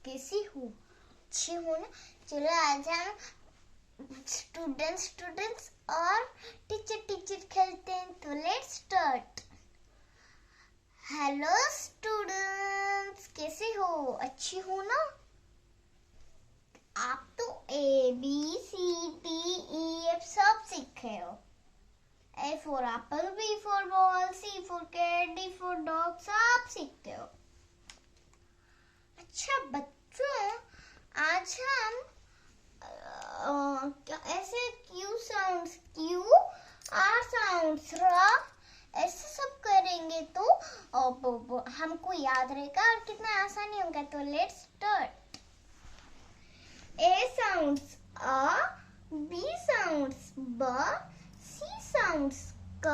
कैसी हो? अच्छी हो ना? चलो आज हम स्टूडेंट्स और टीचर खेलते हैं, तो लेट्स स्टार्ट। हेलो स्टूडेंट्स, कैसे हो? अच्छी हो ना? आप तो ABCDEF सब सीखे हो। A for apple, B for ball, C for cat, D for dog, सब सीखते हो। अच्छा बच्चों, आज हम ऐसे Q sounds, Q R sounds, ऐसे सब करेंगे तो हमको याद रहेगा और कितना आसानी होगा। तो let's start. A sounds A, B sounds B, C sounds K,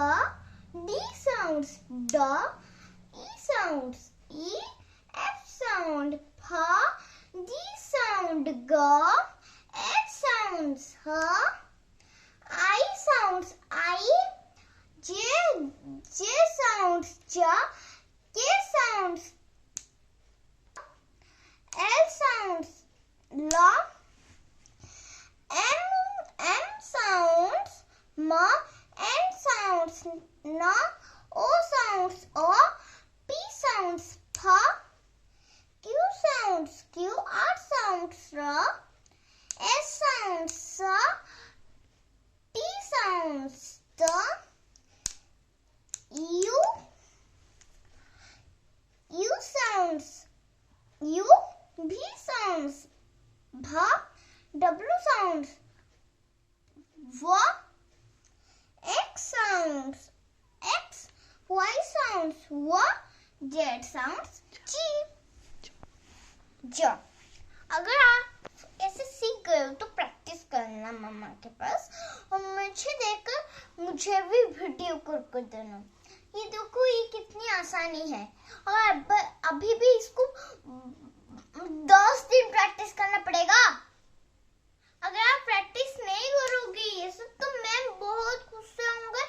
D sounds D, E sounds E, F sound F, G sound G, H sounds H, I sounds I, J sounds J, K sounds L sounds L, M sounds M, N sounds N, O sounds O, P sounds P, Q sounds Q, R sounds R, S sounds S, T sounds T, U sounds U, V sounds V, W sounds W, X sounds X, Y sounds W, Z sounds G. अगर आप ऐसे सीख गए हो तो practice करना मम्मा के पास, और मुझे देखकर मुझे भी वीडियो कर देना। ये देखो, ये कितनी आसानी है। और अभी भी इसको 10 दिन प्रैक्टिस करना पड़ेगा। अगर आप प्रैक्टिस नहीं करोगे ये सब, तो मैं बहुत गुस्से होऊंगा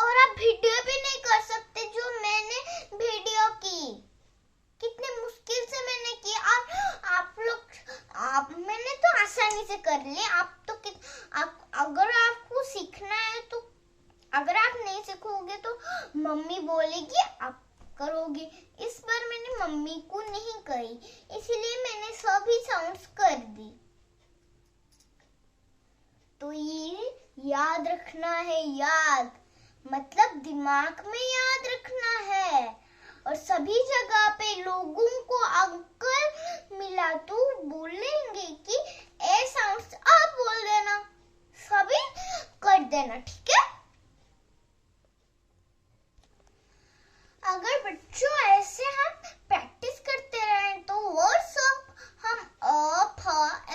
और आप वीडियो भी नहीं कर सकते जो मैंने वीडियो की। कितने मुश्किल से मैंने की, मैंने तो आसानी से कर ली। अगर आपको सीखना है तो, अगर आप नहीं सीखोगे तो मम्मी बोलेगी आप करोगे। इस बार मैंने मम्मी को नहीं कही, इसलिए मैंने सभी साउंड्स कर दी। तो ये याद रखना है, याद मतलब दिमाग में याद रखना है। और सभी जगह पे लोगों को अगर मिला तो बोलेंगे कि ए साउंड्स आप बोल देना, सभी कर देना, ठीक है? अगर बच्चों ऐसे हम प्रैक्टिस करते रहे तो वर्ड्स हम अ फ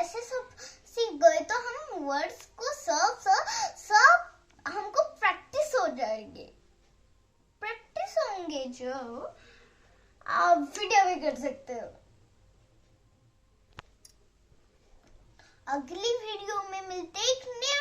ऐसे सब सीख गए, तो हम वर्ड्स को सब हमको प्रैक्टिस हो जाएंगे। प्रैक्टिस होंगे जो आप वीडियो भी कर सकते हो। अगली वीडियो में मिलते हैं एक नए